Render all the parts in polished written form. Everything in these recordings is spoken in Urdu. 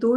2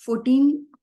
14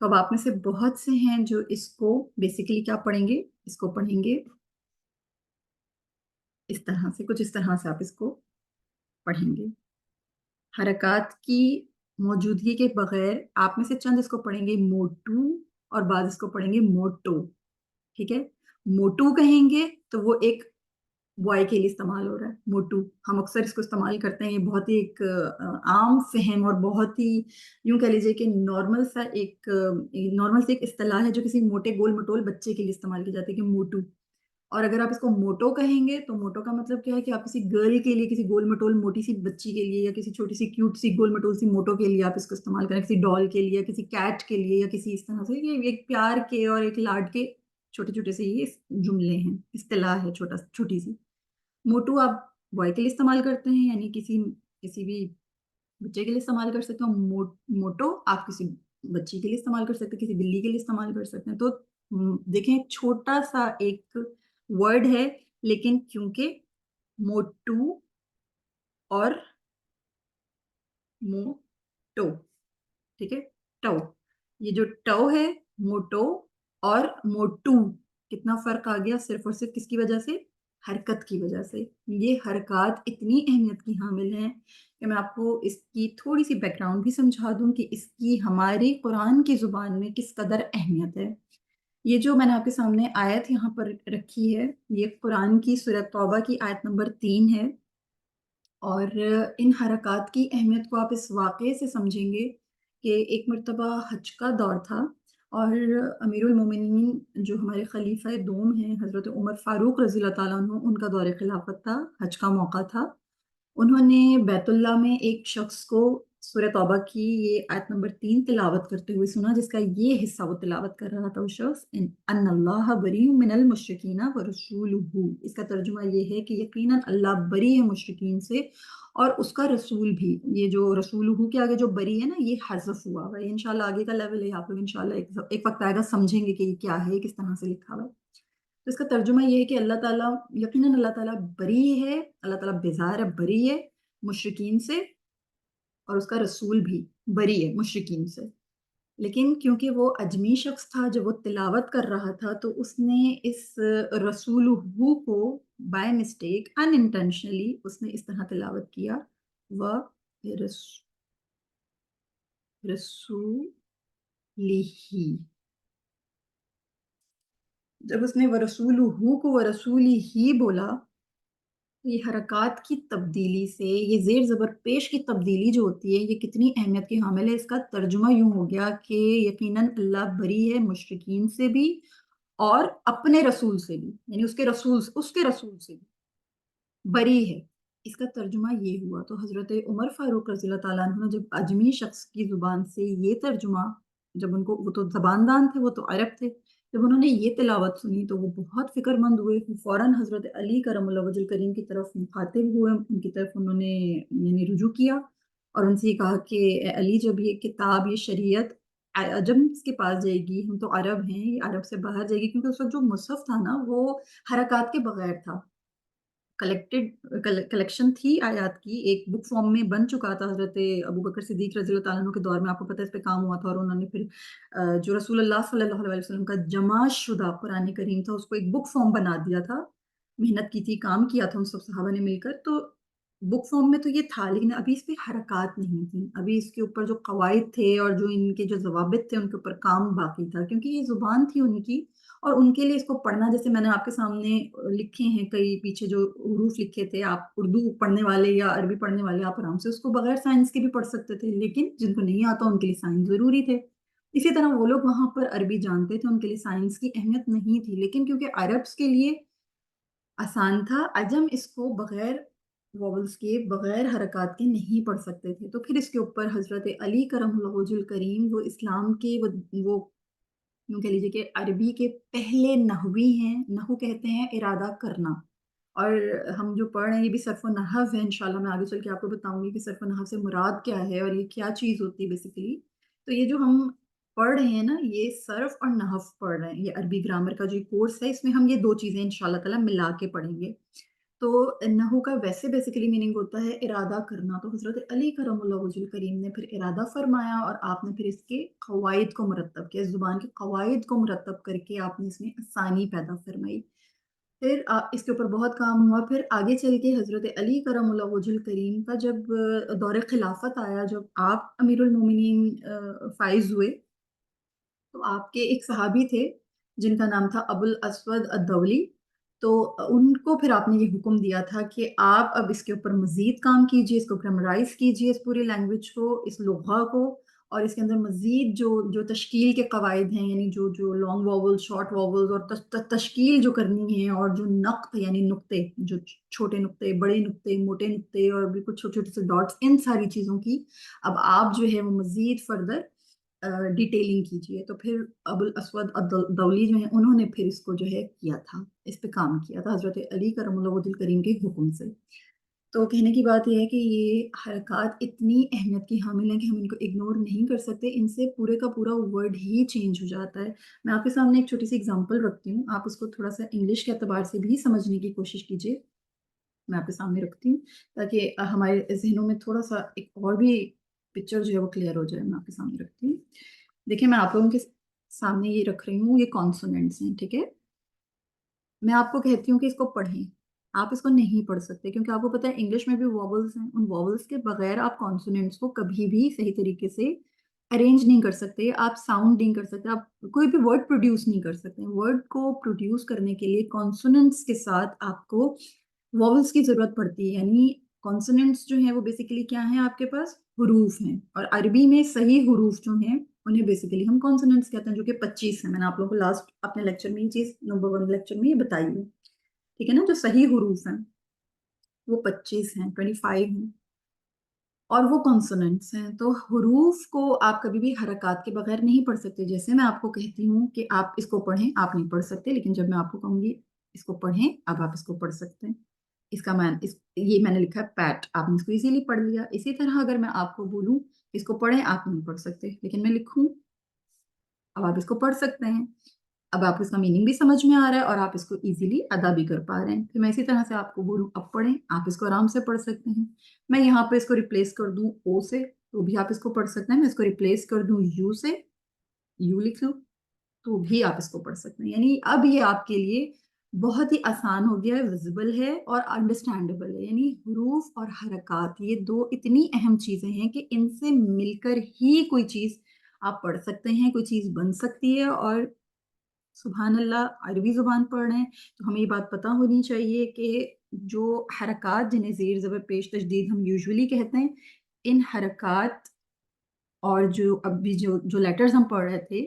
تو اب آپ میں سے بہت سے ہیں جو اس کو بیسیکلی کیا پڑھیں گے، اس کو پڑھیں گے اس طرح سے، کچھ اس طرح سے آپ اس کو پڑھیں گے۔ حرکات کی موجودگی کے بغیر آپ میں سے چند اس کو پڑھیں گے موٹو، اور بعض اس کو پڑھیں گے موٹو، ٹھیک ہے؟ موٹو کہیں گے تو وہ ایک بوائے کے لیے استعمال ہو رہا ہے، موٹو ہم اکثر اس کو استعمال کرتے ہیں، یہ بہت ہی ایک عام فہم اور بہت ہی یوں کہہ لیجیے کہ نارمل سے ایک اصطلاح ہے جو کسی موٹے گول مٹول بچے کے لیے استعمال کی جاتی ہے کہ موٹو۔ اور اگر آپ اس کو موٹو کہیں گے تو موٹو کا مطلب کیا ہے کہ آپ کسی گرل کے لیے، کسی گول مٹول موٹی سی بچی کے لیے، یا کسی چھوٹی سی کیوٹ سی گول مٹول سی موٹو کے لیے آپ اس کو استعمال کریں، کسی ڈال کے لیے، کسی کیٹ کے لیے، یا کسی اس طرح سے، یہ ایک پیار کے اور ایک لاڈ کے چھوٹے چھوٹے سے یہ جملے ہیں، اصطلاح ہے چھوٹی سی۔ موٹو آپ بوائے کے لیے استعمال کرتے ہیں، یعنی کسی بھی بچے کے لیے استعمال کر سکتے ہیں۔ موٹو آپ کسی بچی کے لیے استعمال کر سکتے ہیں، کسی بلی کے لیے استعمال کر سکتے ہیں۔ تو دیکھیں ایک چھوٹا سا ایک ورڈ ہے، لیکن کیونکہ موٹو اور موٹو، ٹھیک ہے، ٹو، یہ جو ٹو ہے، موٹو اور موٹو، کتنا فرق آ گیا صرف اور صرف کس کی وجہ سے؟ حرکت کی وجہ سے۔ یہ حرکات اتنی اہمیت کی حامل ہیں کہ میں آپ کو اس کی تھوڑی سی بیک گراؤنڈ بھی سمجھا دوں کہ اس کی ہماری قرآن کی زبان میں کس قدر اہمیت ہے۔ یہ جو میں نے آپ کے سامنے آیت یہاں پر رکھی ہے، یہ قرآن کی سورہ توبہ کی آیت نمبر 3 ہے، اور ان حرکات کی اہمیت کو آپ اس واقعے سے سمجھیں گے کہ ایک مرتبہ حج کا دور تھا، اور امیر المومنین جو ہمارے خلیفہ دوم ہیں حضرت عمر فاروق رضی اللہ تعالیٰ عنہ، ان کا دور خلافت تھا، حج کا موقع تھا۔ انہوں نے بیت اللہ میں ایک شخص کو سورہ توبہ کی یہ آیت نمبر 3 تلاوت کرتے ہوئے سنا، جس کا یہ حصہ وہ تلاوت کر رہا تھا وہ شخص، ان اللہ بری من المشرکین ورسولہ۔ اس کا ترجمہ یہ ہے کہ یقیناً اللہ بری ہے مشرکین سے اور اس کا رسول بھی۔ یہ جو رسولہ کے آگے جو بری ہے نا، یہ حذف ہوا ہوا ہے، انشاءاللہ آگے کا لیول ہے، آپ لوگ انشاءاللہ ایک وقت آئے گا سمجھیں گے کہ یہ کیا ہے، کس طرح سے لکھا ہوا ہے۔ تو اس کا ترجمہ یہ ہے کہ اللہ تعالیٰ، یقیناً اللہ تعالیٰ بری ہے، اللہ تعالیٰ بیزار ہے، بری ہے مشرکین سے، اور اس کا رسول بھی بری ہے مشرکین سے۔ لیکن کیونکہ وہ اجمی شخص تھا جب وہ تلاوت کر رہا تھا، تو اس نے اس رسول کو بائی مسٹیک ان انٹینشنلی اس نے اس طرح تلاوت کیا، و رسولہ۔ جب اس نے ورسولہ کو ورسولی ہی بولا، یہ حرکات کی تبدیلی سے، یہ زیر زبر پیش کی تبدیلی جو ہوتی ہے، یہ کتنی اہمیت کی حامل ہے۔ اس کا ترجمہ یوں ہو گیا کہ یقیناً اللہ بری ہے مشرکین سے بھی اور اپنے رسول سے بھی، یعنی اس کے رسول سے بھی بری ہے۔ اس کا ترجمہ یہ ہوا۔ تو حضرت عمر فاروق رضی اللہ تعالیٰ عنہ نے جب اجمی شخص کی زبان سے یہ ترجمہ، جب ان کو، وہ تو زبان دان تھے، وہ تو عرب تھے، جب انہوں نے یہ تلاوت سنی تو وہ بہت فکر مند ہوئے، فوراً حضرت علی کرم اللہ وجہ الکریم کی طرف مخاطب ہوئے، ان کی طرف انہوں نے یعنی رجوع کیا اور ان سے یہ کہا کہ اے علی، جب یہ کتاب، یہ شریعت عجم کے پاس جائے گی، ہم تو عرب ہیں، یہ عرب سے باہر جائے گی، کیونکہ اس وقت جو مصحف تھا نا وہ حرکات کے بغیر تھا، کلیکشن تھی آیات کی، ایک بک فارم میں بن چکا تھا، حضرت ابو بکر صدیق رضی اللہ تعالیٰ عنہ کے دور میں، آپ کو پتہ ہے اس پہ کام ہوا تھا، اور انہوں نے پھر جو رسول اللہ صلی اللہ علیہ وسلم کا جمع شدہ قرآن کریم تھا اس کو ایک بک فارم بنا دیا تھا، محنت کی تھی، کام کیا تھا ان سب صحابہ نے مل کر، تو بک فارم میں تو یہ تھا، لیکن ابھی اس پہ حرکات نہیں تھیں، ابھی اس کے اوپر جو قواعد تھے اور جو ان کے جو ضوابط تھے ان کے اوپر کام باقی تھا، کیونکہ یہ زبان تھی ان کی، اور ان کے لیے اس کو پڑھنا، جیسے میں نے آپ کے سامنے لکھے ہیں کئی پیچھے جو حروف لکھے تھے، آپ اردو پڑھنے والے یا عربی پڑھنے والے آپ آرام سے اس کو بغیر سائنس کے بھی پڑھ سکتے تھے، لیکن جن کو نہیں آتا ان کے لیے سائنس ضروری تھے۔ اسی طرح وہ لوگ وہاں پر عربی جانتے تھے، ان کے لیے سائنس کی اہمیت نہیں تھی، لیکن کیونکہ عربس کے لیے آسان تھا، عجم اس کو بغیر ووبلز کے، بغیر حرکات کے نہیں پڑھ سکتے تھے، تو پھر اس کے اوپر حضرت علی کرم اللہ وجہ الکریم، وہ اسلام کے وہ یوں کہہ لیجیے کہ عربی کے پہلے نحوی ہیں، نحو کہتے ہیں ارادہ کرنا، اور ہم جو پڑھ رہے ہیں یہ بھی صرف و نحو ہے، انشاءاللہ میں آگے چل کے آپ کو بتاؤں گی کہ صرف و نحو سے مراد کیا ہے اور یہ کیا چیز ہوتی ہے بیسیکلی۔ تو یہ جو ہم پڑھ رہے ہیں نا، یہ صرف اور نحو پڑھ رہے ہیں، یہ عربی گرامر کا جو کورس ہے، اس میں ہم یہ دو چیزیں انشاءاللہ تعالی ملا کے پڑھیں گے۔ تو نحو کا ویسے بیسیکلی میننگ ہوتا ہے ارادہ کرنا. تو حضرت علی کرم اللہ وجہ کریم نے پھر ارادہ فرمایا اور آپ نے پھر اس کے قواعد کو مرتب کیا. زبان کے قواعد کو مرتب کر کے آپ نے اس میں آسانی پیدا فرمائی. پھر اس کے اوپر بہت کام ہوا. پھر آگے چل کے حضرت علی کرم اللہ وجہ کریم کا جب دور خلافت آیا، جب آپ امیر المومنین فائز ہوئے، تو آپ کے ایک صحابی تھے جن کا نام تھا ابو الاسود الدولی. تو ان کو پھر آپ نے یہ حکم دیا تھا کہ آپ اب اس کے اوپر مزید کام کیجئے، اس کو پرمرائز کیجئے، اس پوری لینگویج کو، اس لغہ کو، اور اس کے اندر مزید جو تشکیل کے قواعد ہیں، یعنی جو لانگ واول، شارٹ واول، اور تشکیل جو کرنی ہے، اور جو نقط یعنی نقطے، جو چھوٹے نقطے، بڑے نقطے، موٹے نقطے، اور بالکل چھوٹے چھوٹے سے ڈاٹس، ان ساری چیزوں کی اب آپ جو ہے وہ مزید فردر ڈیٹیلنگ کیجیے. تو پھر ابو الاسود الدولی جو ہیں انہوں نے پھر اس کو جو ہے کیا تھا، اس پہ کام کیا تھا حضرت علی کرم اللہ وجہ کریم کے حکم سے. تو کہنے کی بات یہ ہے کہ یہ حرکات اتنی اہمیت کی حامل ہیں کہ ہم ان کو اگنور نہیں کر سکتے. ان سے پورے کا پورا ورڈ ہی چینج ہو جاتا ہے. میں آپ کے سامنے ایک چھوٹی سی اگزامپل رکھتی ہوں، آپ اس کو تھوڑا سا انگلش کے اعتبار سے بھی سمجھنے کی کوشش کیجیے. میں آپ کے سامنے رکھتی ہوں تاکہ ہمارے ذہنوں میں تھوڑا سا ایک اور بھی پکچر جو ہے وہ کلیئر ہو جائے. میں آپ کے سامنے رکھتی ہوں. دیکھیں، میں آپ لوگوں کے سامنے یہ رکھ رہی ہوں، یہ کانسوننٹس ہیں، ٹھیک ہے. میں آپ کو کہتی ہوں کہ اس کو پڑھیں. آپ اس کو نہیں پڑھ سکتے کیونکہ آپ کو پتہ ہے انگلش میں بھی واولز ہیں. ان واولز کے بغیر آپ کانسوننٹس کو کبھی بھی صحیح طریقے سے ارینج نہیں کر سکتے، آپ ساؤنڈ نہیں کر سکتے، آپ کوئی بھی ورڈ پروڈیوس نہیں کر سکتے. ورڈ کو پروڈیوس کرنے کے لیے کانسوننٹس کے ساتھ آپ کو واولز کی ضرورت پڑتی ہے. یعنی کانسوننٹس جو ہیں وہ بیسیکلی کیا ہیں، آپ کے پاس حروف ہیں، اور عربی میں صحیح حروف جو ہیں انہیں بیسیکلی ہم کانسوننٹس کہتے ہیں، جو کہ 25 ہیں. میں نے آپ لوگوں کو لاسٹ اپنے لیکچر میں یہ چیز نمبر 1 لیکچر میں یہ بتائی ہے، ٹھیک ہے نا. جو صحیح حروف ہیں وہ 25 ہیں، 25 ہیں، اور وہ کانسوننٹس ہیں. تو حروف کو آپ کبھی بھی حرکات کے بغیر نہیں پڑھ سکتے. جیسے میں آپ کو کہتی ہوں کہ آپ اس کو پڑھیں، آپ نہیں پڑھ سکتے، لیکن جب میں آپ کو کہوں گی اس کو پڑھیں، اب آپ اس کو پڑھ سکتے ہیں. اس کا یہ میں نے لکھا ہے پیٹ، آپ نے اس کو ایزیلی پڑھ لیا. اسی طرح اگر میں آپ کو بولوں اس کو پڑھیں، آپ نہیں پڑھ سکتے، لیکن میں لکھوں، اب آپ اس کو پڑھ سکتے ہیں. اب آپ کو اس کا میننگ بھی سمجھ میں آ رہا ہے اور آپ اس کو ایزیلی ادا بھی کر پا رہے ہیں. پھر میں اسی طرح سے آپ کو بولوں اب پڑھیں، آپ اس کو آرام سے پڑھ سکتے ہیں. میں یہاں پہ اس کو ریپلیس کر دوں او سے، تو بھی آپ اس کو پڑھ سکتے ہیں. میں اس کو ریپلیس کر دوں یو سے، یو لکھ لوں، تو بھی آپ اس کو پڑھ سکتے ہیں. یعنی اب یہ آپ کے لیے بہت ہی آسان ہو گیا ہے، ویزیبل ہے اور انڈرسٹینڈیبل ہے. یعنی حروف اور حرکات یہ دو اتنی اہم چیزیں ہیں کہ ان سے مل کر ہی کوئی چیز آپ پڑھ سکتے ہیں، کوئی چیز بن سکتی ہے. اور سبحان اللہ، عربی زبان پڑھ رہے ہیں تو ہمیں یہ بات پتہ ہونی چاہیے کہ جو حرکات جنہیں زیر زبر پیش تشدید ہم یوزولی کہتے ہیں، ان حرکات اور جو ابھی جو لیٹرز ہم پڑھ رہے تھے،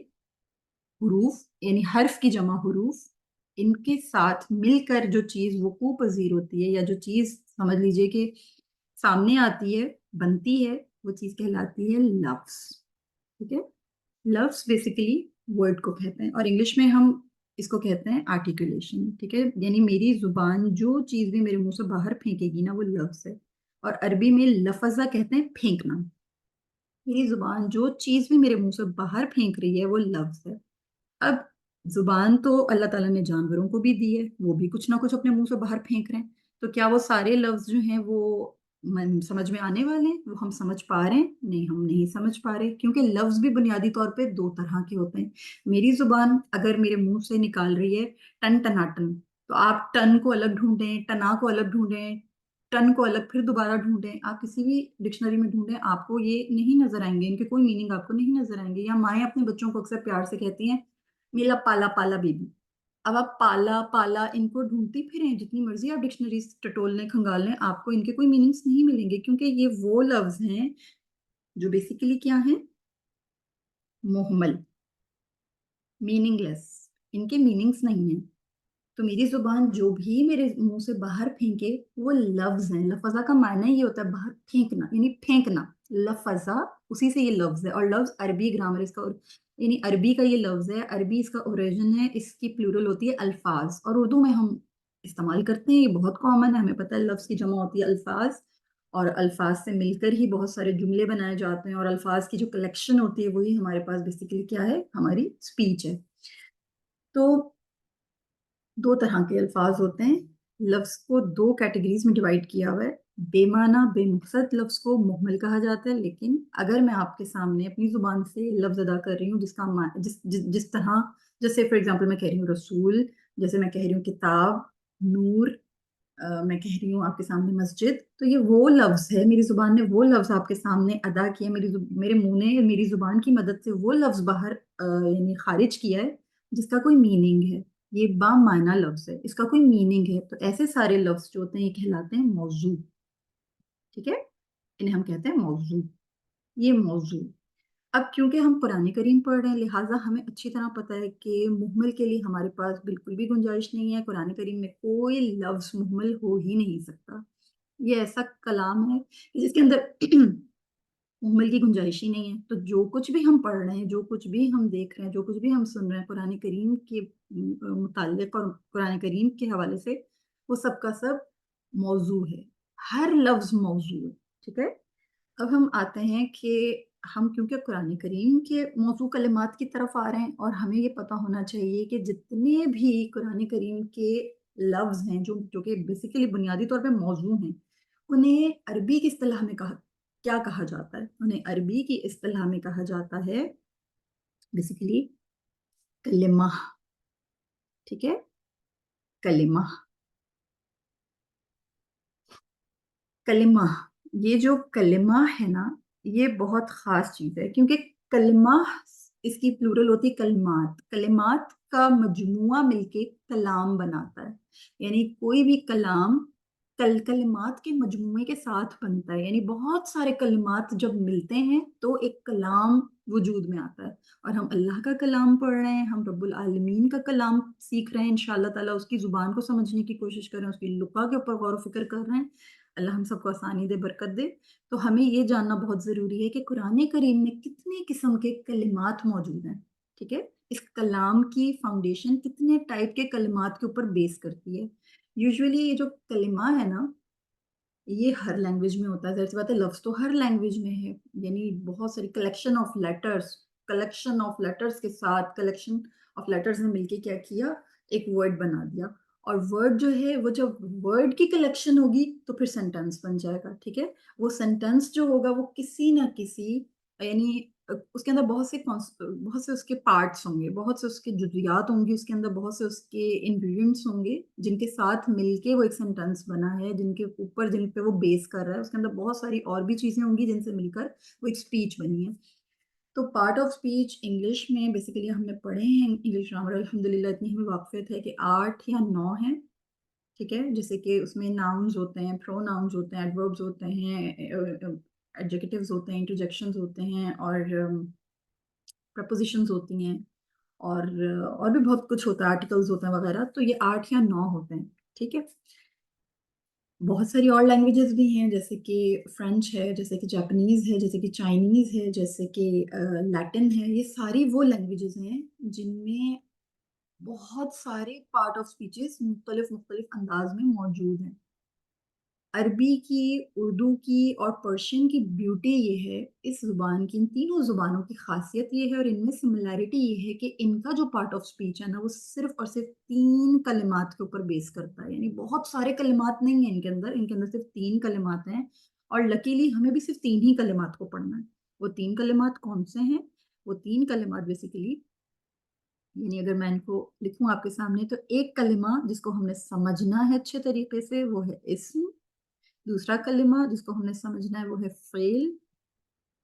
حروف یعنی حرف کی جمع حروف، ان کے ساتھ مل کر جو چیز وقوع پذیر ہوتی ہے، یا جو چیز سمجھ لیجئے کہ سامنے آتی ہے، بنتی ہے، وہ چیز کہلاتی ہے لفظ. ٹھیک ہے. لفظ بیسیکلی ورڈ کو کہتے ہیں، اور انگلش میں ہم اس کو کہتے ہیں آرٹیکولیشن. ٹھیک ہے. یعنی میری زبان جو چیز بھی میرے منہ سے باہر پھینکے گی نا، وہ لفظ ہے. اور عربی میں لفظہ کہتے ہیں پھینکنا. میری زبان جو چیز بھی میرے منہ سے باہر پھینک رہی ہے وہ لفظ ہے. اب زبان تو اللہ تعالیٰ نے جانوروں کو بھی دی ہے، وہ بھی کچھ نہ کچھ اپنے منہ سے باہر پھینک رہے ہیں. تو کیا وہ سارے لفظ جو ہیں وہ سمجھ میں آنے والے ہیں، وہ ہم سمجھ پا رہے ہیں؟ نہیں، ہم نہیں سمجھ پا رہے، کیونکہ لفظ بھی بنیادی طور پہ 2 طرح کے ہوتے ہیں. میری زبان اگر میرے منہ سے نکال رہی ہے ٹن ٹناٹن، تو آپ ٹن کو الگ ڈھونڈیں، ٹنا کو الگ ڈھونڈیں، ٹن کو الگ پھر دوبارہ ڈھونڈیں. آپ کسی بھی ڈکشنری میں ڈھونڈیں، آپ کو یہ نہیں نظر آئیں گے، ان کے کوئی میننگ آپ کو نہیں نظر آئیں گے. یا مائیں اپنے بچوں کو اکثر پیار سے کہتی ہیں میرا پالا پالا بیبی. اب آپ پالا پالا ان کو ڈھونڈتی پھریں، جتنی مرضی آپ ڈکشنری ٹٹول لیں، کھنگال لیں، آپ کو ان کے کوئی میننگس نہیں ملیں گے، کیونکہ یہ وہ لفظ ہیں جو بیسیکلی کیا ہیں، مہمل، میننگ لیس. ان کے میننگس نہیں ہیں. تو میری زبان جو بھی میرے منہ سے باہر پھینکے وہ لفظ ہیں. لفظہ کا معنی یہ ہوتا ہے باہر پھینکنا، یعنی پھینکنا. لفظہ اسی سے یہ لفظ ہے. اور لفظ عربی گرامر اس کا یعنی عربی کا یہ لفظ ہے، عربی اس کا اوریجن ہے، اس کی پلورل ہوتی ہے الفاظ، اور اردو میں ہم استعمال کرتے ہیں. یہ بہت کامن ہے، ہمیں پتہ ہے لفظ کی جمع ہوتی ہے الفاظ، اور الفاظ سے مل کر ہی بہت سارے جملے بنائے جاتے ہیں، اور الفاظ کی جو کلیکشن ہوتی ہے وہی ہمارے پاس بیسیکلی کیا ہے، ہماری اسپیچ ہے. تو 2 طرح کے الفاظ ہوتے ہیں، لفظ کو دو کیٹیگریز میں ڈیوائڈ کیا ہوا ہے. بے معنی بے مقصد لفظ کو محمل کہا جاتا ہے، لیکن اگر میں آپ کے سامنے اپنی زبان سے لفظ ادا کر رہی ہوں جس کا جس طرح، جیسے فار ایگزامپل میں کہہ رہی ہوں رسول، جیسے میں کہہ رہی ہوں کتاب، نور، میں کہہ رہی ہوں آپ کے سامنے مسجد، تو یہ وہ لفظ ہے، میری زبان نے وہ لفظ آپ کے سامنے ادا کیا، میرے منہ نے میری زبان کی مدد سے وہ لفظ باہر یعنی خارج کیا ہے جس کا کوئی میننگ ہے. یہ با معنی لفظ ہے، اس کا کوئی میننگ ہے. تو ایسے سارے لفظ جو ہوتے ہیں یہ کہلاتے ہیں موضوع. ٹھیک ہے، انہیں ہم کہتے ہیں موضوع. یہ موضوع. اب کیونکہ ہم قرآن کریم پڑھ رہے ہیں لہٰذا ہمیں اچھی طرح پتہ ہے کہ محمل کے لیے ہمارے پاس بالکل بھی گنجائش نہیں ہے. قرآن کریم میں کوئی لفظ محمل ہو ہی نہیں سکتا. یہ ایسا کلام ہے کہ جس کے اندر محمل کی گنجائش ہی نہیں ہے. تو جو کچھ بھی ہم پڑھ رہے ہیں، جو کچھ بھی ہم دیکھ رہے ہیں، جو کچھ بھی ہم سن رہے ہیں قرآن کریم کے متعلق اور قرآن کریم کے حوالے سے، وہ سب کا سب موضوع ہے. ہر لفظ موضوع ہے. ٹھیک ہے. اب ہم آتے ہیں کہ ہم کیونکہ قرآن کریم کے موضوع کلمات کی طرف آ رہے ہیں اور ہمیں یہ پتہ ہونا چاہیے کہ جتنے بھی قرآن کریم کے لفظ ہیں جو کہ بیسیکلی بنیادی طور پہ موضوع ہیں، انہیں عربی کی اصطلاح میں کیا کہا جاتا ہے؟ انہیں عربی کی اصطلاح میں کہا جاتا ہے بیسیکلی کلمہ. ٹھیک ہے، کلمہ. کلمہ، یہ جو کلمہ ہے نا، یہ بہت خاص چیز ہے کیونکہ کلمہ اس کی پلورل ہوتی ہے کلمات. کلمات کا مجموعہ مل کے کلام بناتا ہے. یعنی کوئی بھی کلام کلمات کے مجموعے کے ساتھ بنتا ہے. یعنی بہت سارے کلمات جب ملتے ہیں تو ایک کلام وجود میں آتا ہے. اور ہم اللہ کا کلام پڑھ رہے ہیں، ہم رب العالمین کا کلام سیکھ رہے ہیں، انشاءاللہ تعالیٰ اس کی زبان کو سمجھنے کی کوشش کر رہے ہیں، اس کی لغہ کے اوپر غور و فکر کر رہے ہیں. اللہ ہم سب کو آسانی دے، برکت دے. تو ہمیں یہ جاننا بہت ضروری ہے کہ قرآن کریم میں کتنے قسم کے کلمات موجود ہیں. ٹھیک ہے، اس کلام کی فاؤنڈیشن کتنے ٹائپ کے کلمات کے اوپر بیس کرتی ہے. یوزولی یہ جو کلمہ ہے نا، یہ ہر لینگویج میں ہوتا ہے. ظاہر سی بات ہے لفظ تو ہر لینگویج میں ہے. یعنی بہت ساری کلیکشن آف لیٹرز کے ساتھ کلیکشن آف لیٹرز نے مل کے کیا کیا، ایک ورڈ بنا دیا. اور ورڈ جو ہے وہ جب ورڈ کی کلیکشن ہوگی تو پھر سینٹینس بن جائے گا. ٹھیک ہے، وہ سینٹینس جو ہوگا وہ کسی نہ کسی، یعنی اس کے اندر بہت سے اس کے پارٹس ہوں گے، بہت سے اس کے جزیات ہوں گی، اس کے اندر بہت سے اس کے انگریڈینٹس ہوں گے جن کے ساتھ مل کے وہ ایک سینٹینس بنا ہے، جن کے اوپر جن پہ وہ بیس کر رہا ہے. اس کے اندر بہت ساری اور بھی چیزیں ہوں گی جن سے مل کر وہ ایک اسپیچ بنی ہے. تو پارٹ آف اسپیچ انگلش میں بیسیکلی ہم نے پڑھے ہیں انگلش گرامر، الحمدللہ اتنی ہمیں واقفیت ہے کہ 8 یا 9 ہیں. ٹھیک ہے، جیسے کہ اس میں ناؤنز ہوتے ہیں، پرو ناؤنز ہوتے ہیں، ایڈوربز ہوتے ہیں، ایڈجیکٹیوز ہوتے ہیں، انٹرجیکشنز ہوتے ہیں، اور پرپوزیشنز ہوتی ہیں، اور بھی بہت کچھ ہوتا ہے، آرٹیکلز ہوتے ہیں وغیرہ. تو یہ 8 یا 9 ہوتے ہیں. ٹھیک ہے. بہت ساری اور لینگویجز بھی ہیں، جیسے کہ فرینچ ہے، جیسے کہ جاپنیز ہے، جیسے کہ چائنیز ہے، جیسے کہ لیٹن ہے. یہ ساری وہ لینگویجز ہیں جن میں بہت سارے پارٹ آف اسپیچز مختلف انداز میں موجود ہیں. عربی کی، اردو کی اور پرشین کی بیوٹی یہ ہے، اس زبان کی، ان تینوں زبانوں کی خاصیت یہ ہے اور ان میں سملیرٹی یہ ہے کہ ان کا جو پارٹ آف سپیچ ہے نا، وہ صرف اور صرف 3 کلمات کے اوپر بیس کرتا ہے. یعنی بہت سارے کلمات نہیں ہیں ان کے اندر صرف 3 کلمات ہیں. اور لکیلی ہمیں بھی صرف 3 ہی کلمات کو پڑھنا ہے. وہ 3 کلمات کون سے ہیں؟ وہ 3 کلمات بیسیکلی، یعنی اگر میں ان کو لکھوں آپ کے سامنے تو ایک کلمہ جس کو ہم نے سمجھنا ہے اچھے طریقے سے وہ ہے اسم، دوسرا کلمہ جس کو ہم نے سمجھنا ہے وہ ہے فعل،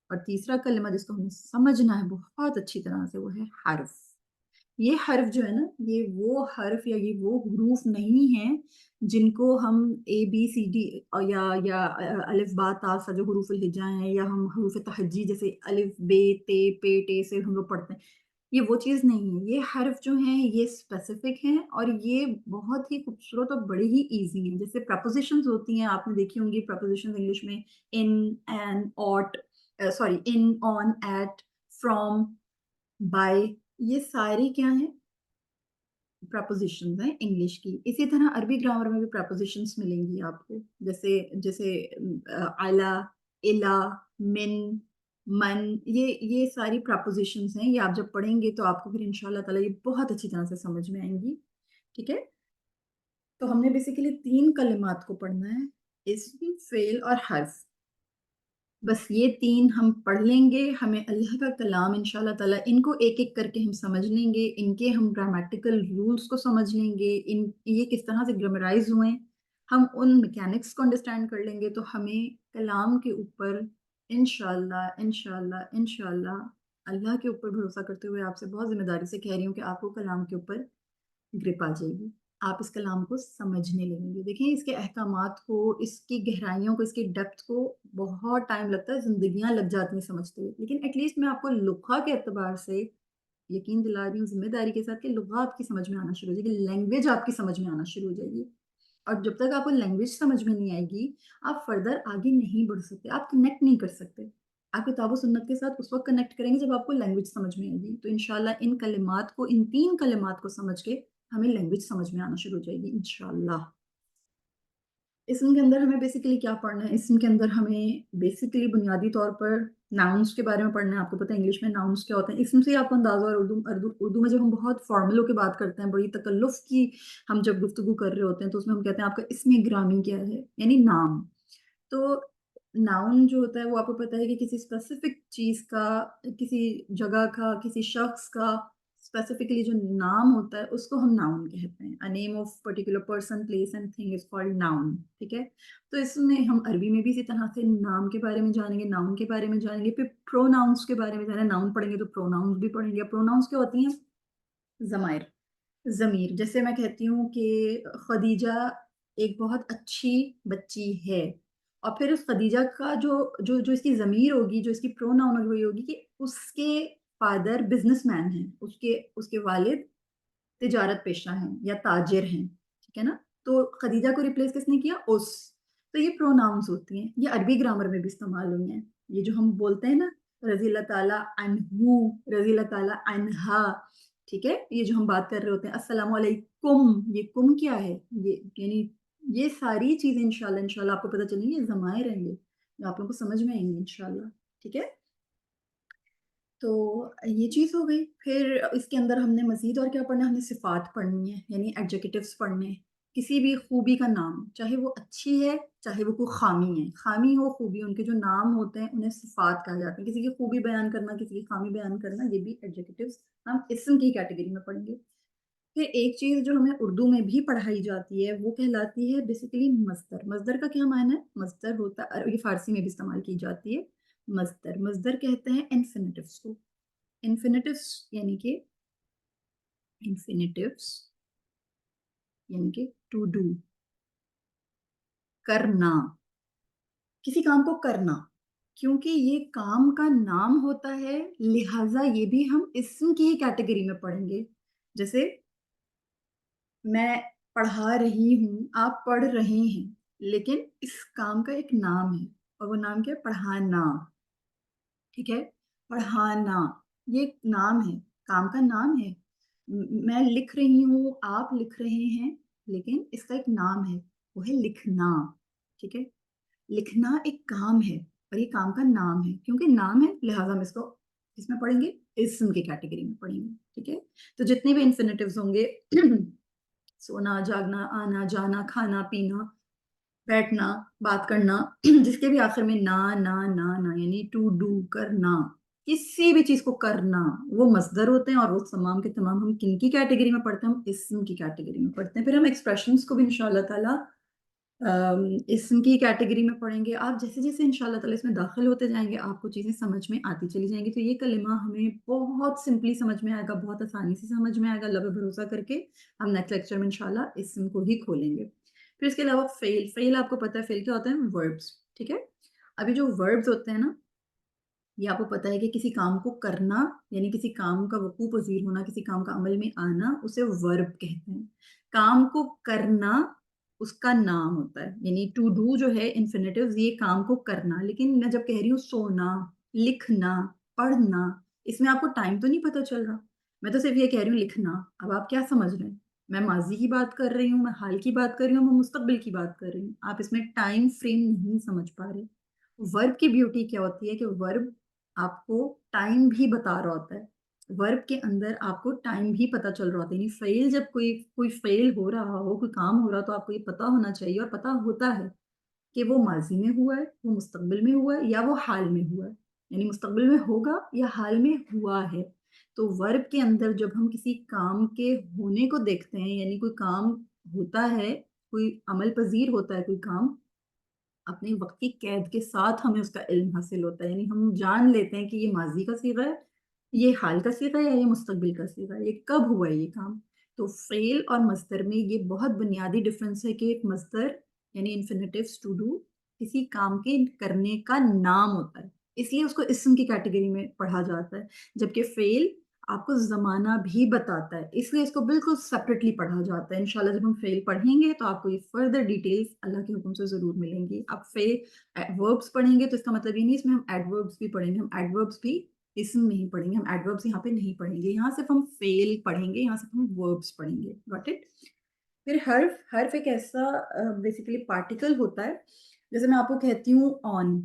اور تیسرا کلمہ جس کو ہم نے سمجھنا ہے بہت اچھی طرح سے وہ ہے حرف. یہ حرف جو ہے نا، یہ وہ حرف یا یہ وہ حروف نہیں ہیں جن کو ہم اے بی سی ڈی یا الف با تا سا جو حروف الہجا ہیں، یا ہم حروف تہجی جیسے الف بے تے پے ٹے سے ہم لوگ پڑھتے ہیں. یہ وہ چیز نہیں ہے. یہ حرف جو ہیں یہ اسپیسیفک ہیں اور یہ بہت ہی خوبصورت اور بڑی ہی ایزی ہیں. جیسے پرپوزیشنز ہوتی ہیں، آپ نے دیکھی ہوں گی پرپوزیشنز انگلش میں، in, an, out, sorry in, on, at, from, by, یہ ساری کیا ہیں؟ پرپوزیشنز ہیں انگلش کی. اسی طرح عربی گرامر میں بھی پرپوزیشنز ملیں گی آپ کو، جیسے الا، الا، من، من، یہ ساری پرپوزیشنز ہیں. یہ آپ جب پڑھیں گے تو آپ کو پھر انشاءاللہ تعالیٰ یہ بہت اچھی طرح سے سمجھ میں آئیں گی. ٹھیک ہے. تو ہم نے بیسیکلی 3 کلمات کو پڑھنا ہے، اسم، فعل اور حرف۔ بس یہ 3 ہم پڑھ لیں گے، ہمیں اللہ کا کلام انشاءاللہ تعالیٰ ان کو ایک ایک کر کے ہم سمجھ لیں گے، ان کے ہم گرامیٹیکل رولز کو سمجھ لیں گے، یہ کس طرح سے گرامرائز ہوئے ہیں، ہم ان میکینکس کو انڈرسٹینڈ کر لیں گے، تو ہمیں کلام کے اوپر انشاءاللہ انشاءاللہ انشاءاللہ اللہ کے اوپر بھروسہ کرتے ہوئے آپ سے بہت ذمہ داری سے کہہ رہی ہوں کہ آپ کو کلام کے اوپر گرپ آ جائے گی، آپ اس کلام کو سمجھنے لگیں گے۔ دیکھیں اس کے احکامات کو، اس کی گہرائیوں کو، اس کی ڈیپتھ کو بہت ٹائم لگتا ہے، زندگیاں لگ جاتی ہیں سمجھتے ہوئے، لیکن ایٹ لیسٹ میں آپ کو لغہ کے اعتبار سے یقین دلا رہی ہوں ذمہ داری کے ساتھ کہ لغہ آپ کی سمجھ میں آنا شروع ہو جائے گی، لینگویج آپ کی سمجھ میں آنا شروع ہو جائے گی، اور جب تک آپ کو لینگویج سمجھ میں نہیں آئے گی آپ فردر آگے نہیں بڑھ سکتے، آپ کنیکٹ نہیں کر سکتے۔ آپ کتاب و سنت کے ساتھ اس وقت کنیکٹ کریں گے جب آپ کو لینگویج سمجھ میں آئے گی، تو انشاءاللہ ان کلمات کو، ان 3 کلمات کو سمجھ کے ہمیں لینگویج سمجھ میں آنا شروع ہو جائے گی انشاءاللہ۔ اسم کے اندر ہمیں بیسیکلی کیا پڑھنا ہے؟ اسم کے اندر ہمیں بیسیکلی بنیادی طور پر ناؤنس کے بارے میں پڑھنا ہے۔ آپ کو پتہ ہے انگلش میں ناؤنس کیا ہوتے ہیں، اسم سے آپ کو اندازہ، اور اردو میں جب ہم بہت فارمولوں کی بات کرتے ہیں، بڑی تکلف کی ہم جب گفتگو کر رہے ہوتے ہیں، تو اس میں ہم کہتے ہیں آپ کا اسم گرامی کیا ہے، یعنی نام۔ تو ناؤن جو ہوتا ہے وہ آپ کو پتہ ہے کہ کسی اسپیسیفک چیز کا، کسی جگہ کا، کسی شخص کا اسپیسیفکلی جو نام ہوتا ہے اس کو ہم ناؤن کہتے ہیں۔ A name of particular person, place and thing is called noun، ٹھیک ہے؟ تو اس میں ہم عربی میں بھی اسی طرح سے نام کے بارے میں جانیں گے، ناؤن کے بارے میں جانیں گے، پھر پروناؤنس کے بارے میں جانیں گے۔ ناؤن پڑھیں گے تو پروناؤنس بھی پڑھیں گے۔ پروناؤنس کیا ہوتی ہیں؟ ضمائر، ضمیر۔ جیسے میں کہتی ہوں کہ خدیجہ ایک بہت اچھی بچی ہے، اور پھر اس خدیجہ کا جو اس کی ضمیر ہوگی، جو اس کی پروناؤن ہوگی کہ اس کے فادر بزنس مین ہیں، اس کے والد تجارت پیشہ ہیں یا تاجر ہیں، ٹھیک ہے نا؟ تو خدیجہ کو ریپلیس کس نے کیا؟ اس۔ تو یہ پروناؤنس ہوتی ہیں، یہ عربی گرامر میں بھی استعمال ہوئی ہیں۔ یہ جو ہم بولتے ہیں نا، رضی اللہ تعالیٰ عنہ، رضی اللہ تعالیٰ عنہا، ٹھیک ہے؟ یہ جو ہم بات کر رہے ہوتے ہیں السلام علیکم، یہ کم کیا ہے؟ یہ یعنی یہ ساری چیزیں انشاءاللہ آپ کو پتہ چلیں گی، یہ ضمائر ہیں، یہ آپ لوگوں کو سمجھ میں آئیں گے انشاءاللہ، ٹھیک ہے؟ تو یہ چیز ہو گئی۔ پھر اس کے اندر ہم نے مزید اور کیا پڑھنا ہے؟ ہم نے صفات پڑھنی ہے، یعنی ایڈجیکٹیوز پڑھنے ہیں۔ کسی بھی خوبی کا نام، چاہے وہ اچھی ہے چاہے وہ کوئی خامی ہے، خامی ہو خوبی، ان کے جو نام ہوتے ہیں انہیں صفات کہا جاتا ہے۔ کسی کی خوبی بیان کرنا، کسی کی خامی بیان کرنا، یہ بھی ایڈجیکٹیوز ہم اسم کی کیٹیگری میں پڑھیں گے۔ پھر ایک چیز جو ہمیں اردو میں بھی پڑھائی جاتی ہے وہ کہلاتی ہے بیسیکلی مصدر۔ مصدر کا کیا معنی ہے؟ مصدر ہوتا ہے، اور یہ فارسی میں بھی استعمال کی جاتی ہے۔ مصدر کہتے ہیں انفینیٹیوز کو۔ انفینیٹیوز یعنی کہ انفینیٹیوز یعنی کہ ٹو ڈو، کرنا، کسی کام کو کرنا۔ کیونکہ یہ کام کا نام ہوتا ہے لہٰذا یہ بھی ہم اسم کی ہی کیٹیگری میں پڑھیں گے۔ جیسے میں پڑھا رہی ہوں، آپ پڑھ رہے ہیں، لیکن اس کام کا ایک نام ہے، اور وہ نام کیا ہے؟ پڑھانا، ٹھیک ہے؟ پڑھانا یہ ایک نام ہے، کام کا نام ہے۔ میں لکھ رہی ہوں، آپ لکھ رہے ہیں، لیکن اس کا ایک نام ہے، وہ ہے لکھنا، ٹھیک ہے؟ لکھنا ایک کام ہے، اور یہ کام کا نام ہے، کیونکہ نام ہے لہٰذا ہم اس کو کس میں پڑھیں گے؟ اسم کی کیٹیگری میں پڑھیں گے، ٹھیک ہے؟ تو جتنے بھی انفینیٹیوز ہوں گے سونا، جاگنا، آنا، جانا، کھانا، پینا، بیٹھنا، بات کرنا، جس کے بھی آخر میں نا یعنی ٹو ڈو، کرنا، کسی بھی چیز کو کرنا، وہ مصدر ہوتے ہیں، اور وہ تمام کے تمام ہم کن کی کیٹیگری میں پڑھتے ہیں؟ ہم اسم کی کیٹیگری میں پڑھتے ہیں۔ پھر ہم ایکسپریشنز کو بھی انشاءاللہ تعالیٰ اسم کی کیٹیگری میں پڑھیں گے۔ آپ جیسے جیسے انشاءاللہ تعالیٰ اس میں داخل ہوتے جائیں گے آپ کو چیزیں سمجھ میں آتی چلی جائیں گی۔ تو یہ کلمہ ہمیں بہت سمپلی سمجھ میں آئے گا، بہت آسانی سے سمجھ میں آئے گا، اللہ پہ بھروسہ کر کے ہم نیکسٹ لیکچر میں انشاءاللہ اسم کو ہی کھولیں گے۔ پھر اس کے علاوہ فعل آپ کو پتہ ہے فعل کیا ہوتا ہے؟ وربس، ٹھیک ہے؟ ابھی جو وربس ہوتے ہیں نا، یہ آپ کو پتہ ہے کہ کسی کام کو کرنا، یعنی کسی کام کا وقوع پذیر ہونا، کسی کام کا عمل میں آنا، اسے ورب کہتے ہیں۔ کام کو کرنا اس کا نام ہوتا ہے، یعنی ٹو ڈو جو ہے انفینیٹیوز، یہ کام کو کرنا۔ لیکن میں جب کہہ رہی ہوں سونا، لکھنا، پڑھنا، اس میں آپ کو ٹائم تو نہیں پتہ چل رہا، میں تو صرف یہ کہہ رہی ہوں لکھنا۔ اب آپ کیا سمجھ رہے ہیں؟ میں ماضی کی بات کر رہی ہوں، میں حال کی بات کر رہی ہوں، میں مستقبل کی بات کر رہی ہوں، آپ اس میں ٹائم فریم نہیں سمجھ پا رہے۔ ورب کی بیوٹی کیا ہوتی ہے کہ ورب آپ کو ٹائم بھی بتا رہا ہوتا ہے۔ ورب کے اندر آپ کو ٹائم بھی پتہ چل رہا ہوتا ہے، یعنی فعل جب کوئی فعل ہو رہا ہو، کوئی کام ہو رہا تو آپ کو یہ پتہ ہونا چاہیے اور پتہ ہوتا ہے کہ وہ ماضی میں ہوا ہے، وہ مستقبل میں ہوا ہے یا وہ حال میں ہوا ہے، یعنی مستقبل میں ہوگا یا حال میں ہوا ہے۔ تو ورب کے اندر جب ہم کسی کام کے ہونے کو دیکھتے ہیں، یعنی کوئی کام ہوتا ہے، کوئی عمل پذیر ہوتا ہے کوئی کام، اپنے وقت کی قید کے ساتھ ہمیں اس کا علم حاصل ہوتا ہے، یعنی ہم جان لیتے ہیں کہ یہ ماضی کا صیغہ ہے، یہ حال کا صیغہ ہے یا یہ مستقبل کا صیغہ ہے، یہ کب ہوا ہے یہ کام۔ تو فعل اور مصدر میں یہ بہت بنیادی ڈفرنس ہے کہ ایک مصدر یعنی انفینیٹیوز ٹو ڈو کسی کام کے کرنے کا نام ہوتا ہے، اس لیے اس کو اسم کی کیٹیگری میں پڑھا جاتا ہے، جبکہ فعل آپ کو زمانہ بھی بتاتا ہے، اس لیے اس کو بالکل سپریٹلی پڑھا جاتا ہے۔ انشاءاللہ جب ہم فعل پڑھیں گے تو آپ کو یہ فردر ڈیٹیلز اللہ کے حکم سے ضرور ملیں گی۔ آپ وربس پڑھیں گے تو اس کا مطلب یہ نہیں اس میں ہم ایڈوربس بھی پڑھیں گے، ہم ایڈوربس بھی اسم نہیں پڑھیں گے، ہم ایڈوربس یہاں پہ نہیں پڑھیں گے، یہاں صرف ہم فعل پڑھیں گے، یہاں صرف ہم وربس پڑھیں گے۔ Got it? پھر حرف ایک ایسا بیسیکلی پارٹیکل ہوتا ہے، جیسے میں آپ کو کہتی ہوں آن،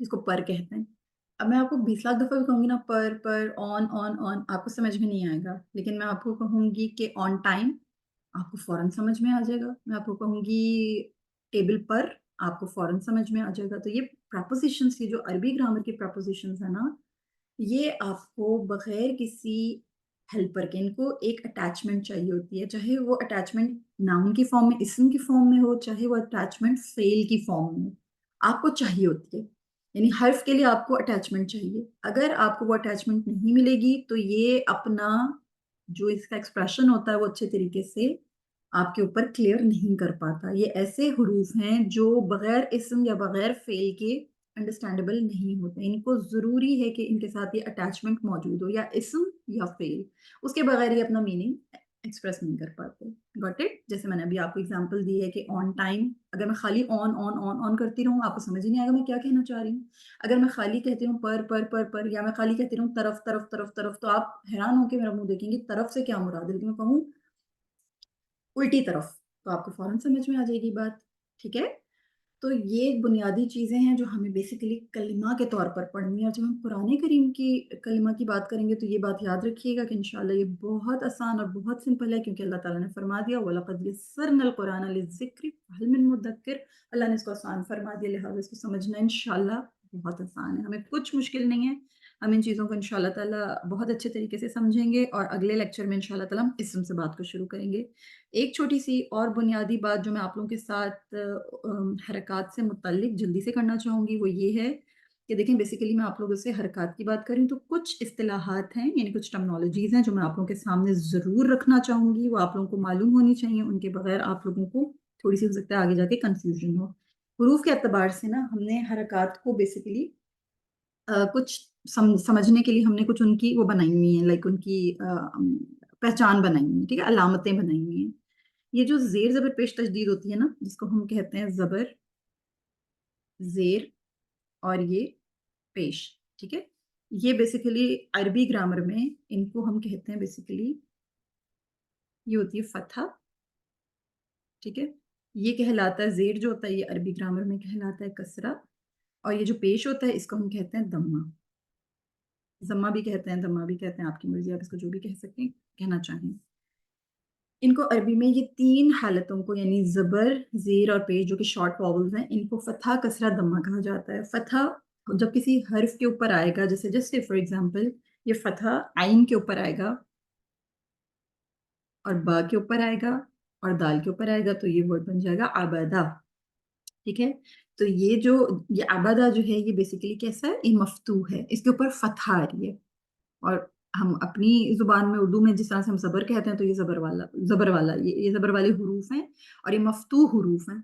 جس کو پر کہتے ہیں۔ اب میں آپ کو 20 لاکھ دفعہ بھی کہوں گی نا پر آن، آپ کو سمجھ میں نہیں آئے گا، لیکن میں آپ کو کہوں گی کہ آن ٹائم، آپ کو فوراً سمجھ میں آ جائے گا۔ میں آپ کو کہوں گی ٹیبل پر، آپ کو فوراً سمجھ میں آ جائے گا۔ تو یہ پراپوزیشنز کی جو عربی گرامر کی پراپوزیشنز ہیں نا، یہ آپ کو بغیر کسی ہیلپر کے، ان کو ایک اٹیچمنٹ چاہیے ہوتی ہے، چاہے وہ اٹیچمنٹ ناؤن کی فارم میں، اسم کی فارم میں ہو، چاہے وہ اٹیچمنٹ فعل کی فارم میں، آپ کو چاہیے ہوتی ہے۔ یعنی حرف کے لیے آپ کو اٹیچمنٹ چاہیے، اگر آپ کو وہ اٹیچمنٹ نہیں ملے گی تو یہ اپنا جو اس کا ایکسپریشن ہوتا ہے وہ اچھے طریقے سے آپ کے اوپر کلیئر نہیں کر پاتا۔ یہ ایسے حروف ہیں جو بغیر اسم یا بغیر فعل کے انڈرسٹینڈیبل نہیں ہوتے، ان کو ضروری ہے کہ ان کے ساتھ یہ اٹیچمنٹ موجود ہو، یا اسم یا فعل، اس کے بغیر یہ اپنا میننگ ایکسپریس نہیں کر پاتے۔ Got it? جیسے میں نے ابھی آپ کو اگزامپل دی ہے کہ آن ٹائم، اگر میں خالی آن کرتی رہوں آپ کو سمجھ ہی نہیں آئے گا میں کیا کہنا چاہ رہی ہوں۔ اگر میں خالی کہتی ہوں پر، یا میں خالی کہتی رہوں طرف، تو آپ حیران ہو کے میرا منہ دیکھیں گے طرف سے کیا مراد ہے، لیکن میں کہوں الٹی طرف تو آپ کو فوراً سمجھ میں آ جائے گی بات، ٹھیک ہے؟ تو یہ بنیادی چیزیں ہیں جو ہمیں بیسیکلی کلمہ کے طور پر پڑھنی ہے، اور جب ہم قرآن کریم کی کلمہ کی بات کریں گے تو یہ بات یاد رکھیے گا کہ انشاءاللہ یہ بہت آسان اور بہت سمپل ہے، کیونکہ اللہ تعالیٰ نے فرما دیا وَلَقَدْ يَسَّرْنَا الْقُرْآنَ لِلذِّكْرِ فَهَلْ مِن مُدَّكِّرٍ، اللہ نے اس کو آسان فرما دیا، لہٰذا اس کو سمجھنا انشاءاللہ بہت آسان ہے، ہمیں کچھ مشکل نہیں ہے، ہم ان چیزوں کو انشاءاللہ تعالیٰ بہت اچھے طریقے سے سمجھیں گے، اور اگلے لیکچر میں انشاءاللہ تعالیٰ ہم اسم سے بات کو شروع کریں گے۔ ایک چھوٹی سی اور بنیادی بات جو میں آپ لوگوں کے ساتھ حرکات سے متعلق جلدی سے کرنا چاہوں گی وہ یہ ہے کہ دیکھیں بیسیکلی میں آپ لوگوں سے حرکات کی بات کروں تو کچھ اصطلاحات ہیں، یعنی کچھ ٹرمنالوجیز ہیں جو میں آپ لوگوں کے سامنے ضرور رکھنا چاہوں گی، وہ آپ لوگوں کو معلوم ہونی چاہیے، ان کے بغیر آپ لوگوں کو تھوڑی سی ہو سکتا ہے آگے جا کے کنفیوژن ہو۔ حروف کے اعتبار سے نا ہم نے حرکات کو بیسیکلی کچھ سمجھنے کے لیے ہم نے کچھ ان کی وہ بنائی ہوئی ہیں، لائک ان کی پہچان بنائی ہوئی ہے، ٹھیک ہے، علامتیں بنائی ہوئی ہیں۔ یہ جو زیر زبر پیش تشدید ہوتی ہے نا، جس کو ہم کہتے ہیں زبر، زیر اور یہ پیش، ٹھیک ہے، یہ بیسیکلی عربی گرامر میں ان کو ہم کہتے ہیں بیسیکلی، یہ ہوتی ہے فتحہ، ٹھیک ہے، یہ کہلاتا ہے زیر جو ہوتا ہے یہ عربی گرامر میں کہلاتا ہے کسرہ، اور یہ جو پیش ہوتا ہے اس کو ہم کہتے ہیں دمہ، ضمہ بھی کہتے ہیں، دمہ بھی کہتے ہیں، آپ کی مرضی، آپ اس کو جو بھی کہہ سکتے ہیں، کہنا چاہیں۔ ان کو عربی میں یہ تین حالتوں کو یعنی زبر، زیر اور پیش جو کہ شارٹ واولز ہیں، ان کو فتحہ، کسرہ، دمہ کہا جاتا ہے۔ فتحہ جب کسی حرف کے اوپر آئے گا، جیسے فار ایگزامپل یہ فتحہ عین کے اوپر آئے گا اور با کے اوپر آئے گا اور دال کے اوپر آئے گا تو یہ ورڈ بن جائے گا عبدہ، ٹھیک ہے۔ تو یہ عبدہ جو ہے یہ بیسیکلی کیسا ہے، یہ مفتوح ہے، اس کے اوپر فتحہ آ رہی ہے، اور ہم اپنی زبان میں اردو میں جس طرح سے ہم زبر کہتے ہیں تو یہ زبر والا یہ زبر والے حروف ہیں، اور یہ مفتوح حروف ہیں،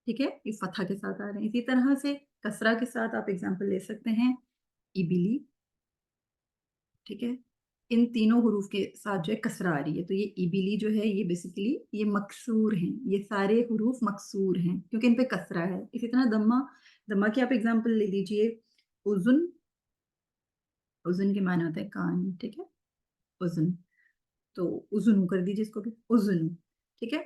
ٹھیک ہے، یہ فتحہ کے ساتھ آ رہے ہیں۔ اسی طرح سے کسرہ کے ساتھ آپ ایگزامپل لے سکتے ہیں ابلی، ٹھیک ہے، ان تینوں حروف کے ساتھ جو ہے کسرہ آ رہی ہے، تو یہ ابلی جو ہے یہ بیسیکلی یہ مکسور ہیں، یہ سارے حروف مکسور ہیں کیونکہ ان پہ کسرہ ہے۔ اسی طرح دمہ کی آپ ایگزامپل لے لیجئے، اذن، اذن کے معنی ہوتا ہے کان، ٹھیک ہے، اذن، تو اذن کر دیجیے اس کو بھی اذن، ٹھیک ہے۔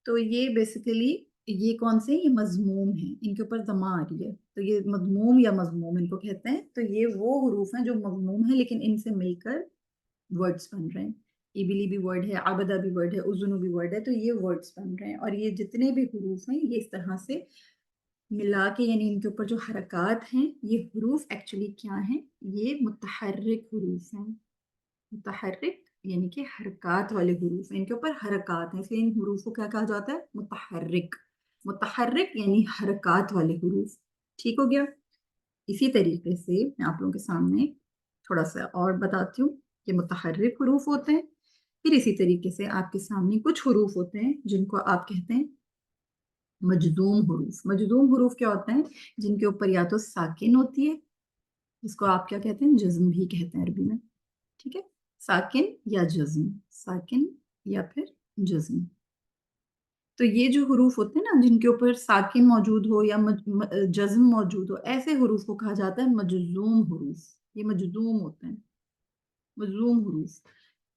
تو یہ بیسیکلی یہ کون سے یہ مضموم ہیں، ان کے اوپر ضمہ آ رہی ہے، تو یہ مضموم یا مضموم ان کو کہتے ہیں. تو یہ وہ حروف ہیں جو مضموم ہیں لیکن ان سے مل کر ورڈز بن رہے ہیں. ایبلی بھی ورڈ ہے، عبدہ بھی ورڈ ہے، اذنو بھی ورڈ ہے، تو یہ ورڈز بن رہے ہیں. اور یہ جتنے بھی حروف ہیں یہ اس طرح سے ملا کے، یعنی ان کے اوپر جو حرکات ہیں، یہ حروف ایکچولی کیا ہیں؟ یہ متحرک حروف ہیں. متحرک یعنی کہ حرکات والے حروف ہیں، ان کے اوپر حرکات ہیں، اس لیے ان حروف کو کیا کہا جاتا ہے؟ متحرک. متحرک یعنی حرکات والے حروف. ٹھیک ہو گیا؟ اسی طریقے سے میں آپ لوگوں کے سامنے تھوڑا سا اور بتاتی ہوں کہ متحرک حروف ہوتے ہیں. پھر اسی طریقے سے آپ کے سامنے کچھ حروف ہوتے ہیں جن کو آپ کہتے ہیں مجزوم حروف. مجزوم حروف کیا ہوتے ہیں؟ جن کے اوپر یا تو ساکن ہوتی ہے، جس کو آپ کیا کہتے ہیں؟ جزم بھی کہتے ہیں عربی میں. ٹھیک ہے، ساکن یا جزم، ساکن یا پھر جزم. تو یہ جو حروف ہوتے ہیں نا جن کے اوپر ساکن موجود ہو یا جزم موجود ہو، ایسے حروف کو کہا جاتا ہے مجزوم حروف. یہ مجزوم ہوتے ہیں، مجزوم حروف.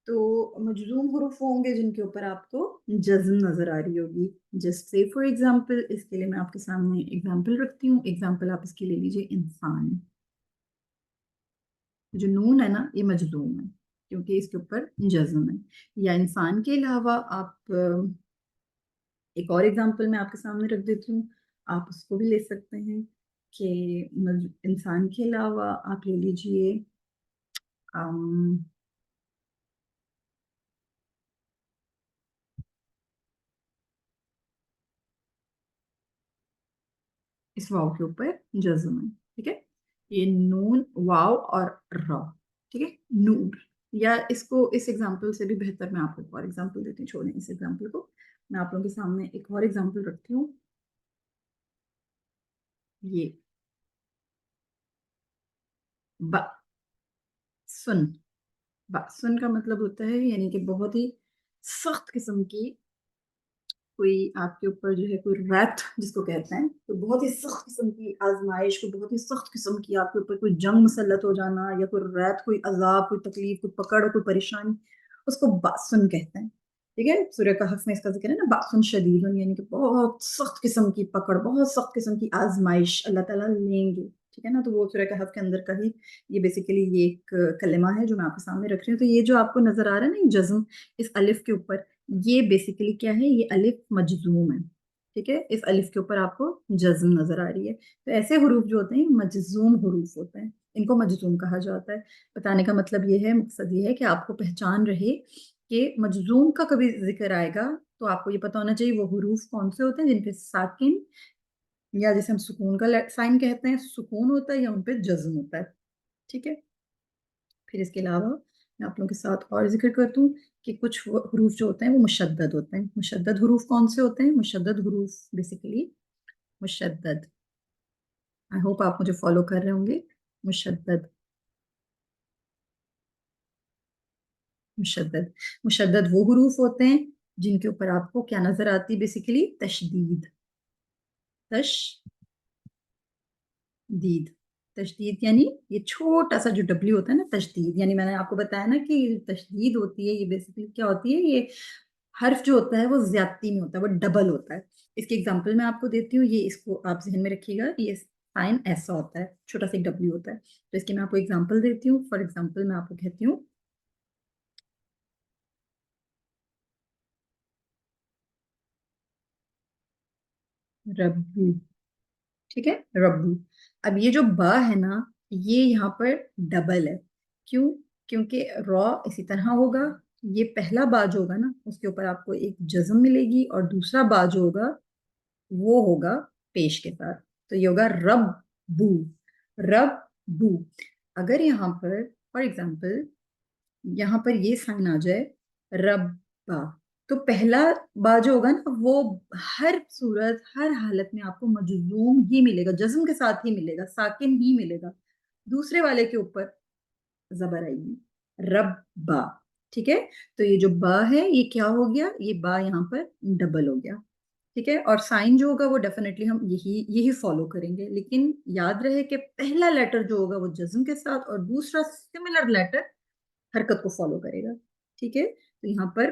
تو مجزوم حروف ہوں گے جن کے اوپر آپ کو جزم نظر آ رہی ہوگی. جسٹ سے فار ایگزامپل، اس کے لیے میں آپ کے سامنے ایگزامپل رکھتی ہوں. ایگزامپل آپ اس کی لے لیجئے انسان. جو نون ہے نا یہ مجزوم ہے کیونکہ اس کے اوپر جزم ہے. یا انسان کے علاوہ آپ ایک اور ایگزامپل میں آپ کے سامنے رکھ دیتی ہوں، آپ اس کو بھی لے سکتے ہیں کہ انسان کے علاوہ آپ لے لیجئے اس واو کے اوپر جزم ہے. ٹھیک ہے، یہ نون، واو اور را. ٹھیک ہے، نور. یا اس کو اس ایگزامپل سے بھی بہتر میں آپ کو ایک اور ایگزامپل دیتی ہوں. چھوڑیں اس ایگزامپل کو، میں آپ لوگوں کے سامنے ایک اور ایگزامپل رکھتی ہوں. یہ با سن. با سن کا مطلب ہوتا ہے یعنی کہ بہت ہی سخت قسم کی کوئی آپ کے اوپر جو ہے کوئی ریت جس کو کہتے ہیں، تو بہت ہی سخت قسم کی آزمائش، کوئی بہت ہی سخت قسم کی آپ کے اوپر کوئی جنگ مسلط ہو جانا، یا کوئی ریت، کوئی عذاب، کوئی تکلیف، کوئی پکڑ، کوئی پریشانی، اس کو باسن کہتے ہیں. ٹھیک ہے، سورہ کہف میں اس کا ذکر ہے نا، باسن شدید، یعنی کہ بہت سخت قسم کی پکڑ، بہت سخت قسم کی آزمائش اللہ تعالیٰ لیں گے. ٹھیک ہے نا، تو وہ سورہ کہف کے اندر کا ہی یہ بیسیکلی یہ ایک کلمہ ہے جو میں آپ کے سامنے رکھ رہی ہوں. تو یہ جو آپ کو نظر آ رہا ہے نا جزم اس الف کے اوپر، یہ بیسیکلی کیا ہے؟ یہ الف مجزوم ہے. ٹھیک ہے، اس الف کے اوپر آپ کو جزم نظر آ رہی ہے. تو ایسے حروف جو ہوتے ہیں مجزوم حروف ہوتے ہیں، ان کو مجزوم کہا جاتا ہے. بتانے کا مطلب یہ ہے، مقصد یہ ہے کہ آپ کو پہچان رہے کہ مجزوم کا کبھی ذکر آئے گا تو آپ کو یہ پتا ہونا چاہیے وہ حروف کون سے ہوتے ہیں جن پہ ساکن یا جیسے ہم سکون کا سائن کہتے ہیں سکون ہوتا ہے، یا ان پہ جزم ہوتا ہے. ٹھیک ہے، پھر اس کے علاوہ میں آپ لوگوں کے ساتھ اور ذکر کرتا ہوں کہ کچھ حروف جو ہوتے ہیں وہ مشدد ہوتے ہیں. مشدد حروف کون سے ہوتے ہیں؟ مشدد حروف بیسیکلی مشدد، آئی ہوپ آپ مجھے فالو کر رہے ہوں گے. مشدد، مشدد، مشدد وہ حروف ہوتے ہیں جن کے اوپر آپ کو کیا نظر آتی ہے؟ بیسیکلی تشدید. تشدید، تشدید یعنی یہ چھوٹا سا جو ڈبلیو ہوتا ہے نا، تشدید یعنی میں نے آپ کو بتایا نا کہ یہ تشدید ہوتی ہے، یہ بیسیکلی کیا ہوتی ہے؟ یہ حرف جو ہوتا ہے وہ زیادتی میں ہوتا ہے، وہ ڈبل ہوتا ہے. اس کی ایگزامپل میں آپ کو دیتی ہوں، یہ اس کو آپ ذہن میں رکھیے گا، یہ سائن ایسا ہوتا ہے، چھوٹا سا ڈبلیو ہوتا ہے. تو اس کی میں آپ کو ایگزامپل دیتی ہوں. فار ایگزامپل میں آپ کو کہتی ہوں ربو. ٹھیک ہے، ربو. اب یہ جو با ہے نا یہ یہاں پر ڈبل ہے. کیوں؟ کیونکہ را اسی طرح ہوگا، یہ پہلا با جو ہوگا نا اس کے اوپر آپ کو ایک جزم ملے گی، اور دوسرا با جو ہوگا وہ ہوگا پیش کے ساتھ، تو یہ ہوگا رب بو. رب بو. اگر یہاں پر فار ایگزامپل یہاں پر یہ سائن آ جائے ربا، تو پہلا با جو ہوگا نا وہ ہر صورت ہر حالت میں آپ کو مجزوم ہی ملے گا، جزم کے ساتھ ہی ملے گا، ساکن ہی ملے گا. دوسرے والے کے اوپر زبر آئے گی، رب با. ٹھیک ہے، تو یہ جو با ہے یہ کیا ہو گیا؟ یہ با یہاں پر ڈبل ہو گیا. ٹھیک ہے، اور سائن جو ہوگا وہ ڈیفینیٹلی ہم یہی فالو کریں گے، لیکن یاد رہے کہ پہلا لیٹر جو ہوگا وہ جزم کے ساتھ، اور دوسرا سملر لیٹر حرکت کو فالو کرے گا. ٹھیک ہے، تو یہاں پر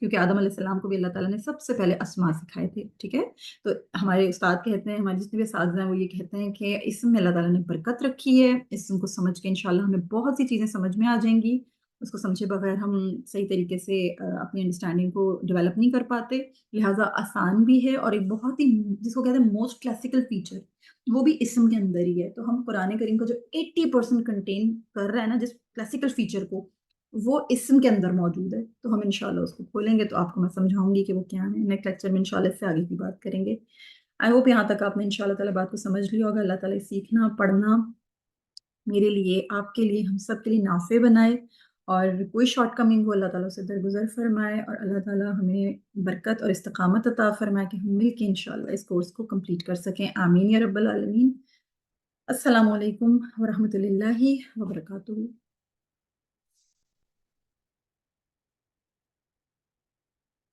کیونکہ آدم علیہ السلام کو بھی اللہ تعالیٰ نے سب سے پہلے اسماء سکھائے تھے، ٹھیک ہے؟ تو ہمارے استاد کہتے ہیں، ہمارے جتنے بھی اساتذہ ہیں وہ یہ کہتے ہیں کہ اسم میں اللہ تعالیٰ نے برکت رکھی ہے۔ اسم کو سمجھ کے انشاءاللہ ہمیں بہت سی چیزیں سمجھ میں آ جائیں گی۔ اس کو سمجھے بغیر ہم صحیح طریقے سے اپنی انڈرسٹینڈنگ کو ڈیولپ نہیں کر پاتے، لہٰذا آسان بھی ہے، اور ایک بہت ہی جس کو کہتے ہیں موسٹ کلاسیکل فیچر وہ بھی اسم کے اندر ہی ہے۔ تو ہم قرآن کریم کا جو 80% کنٹین کر رہا ہے نا جس کلاسیکل فیچر کو، وہ اسم کے اندر موجود ہے۔ تو ہم انشاءاللہ اس کو کھولیں گے تو آپ کو میں سمجھاؤں گی کہ وہ کیا ہے۔ نیکسٹ لیکچر میں انشاءاللہ اس سے آگے کی بات کریں گے۔ آئی ہوپ یہاں تک آپ نے انشاءاللہ تعالیٰ بات کو سمجھ لیا ہوگا۔ اللہ تعالیٰ سیکھنا پڑھنا میرے لیے، آپ کے لیے، ہم سب کے لیے نافع بنائے، اور کوئی شارٹ کمنگ ہو اللہ تعالیٰ سے درگزر فرمائے، اور اللہ تعالیٰ ہمیں برکت اور استقامت عطا فرمائے کہ ہم مل کے انشاءاللہ اس کورس کو کمپلیٹ کر سکیں۔ آمین یا رب العالمین۔ السلام علیکم ورحمۃ اللہ وبرکاتہ۔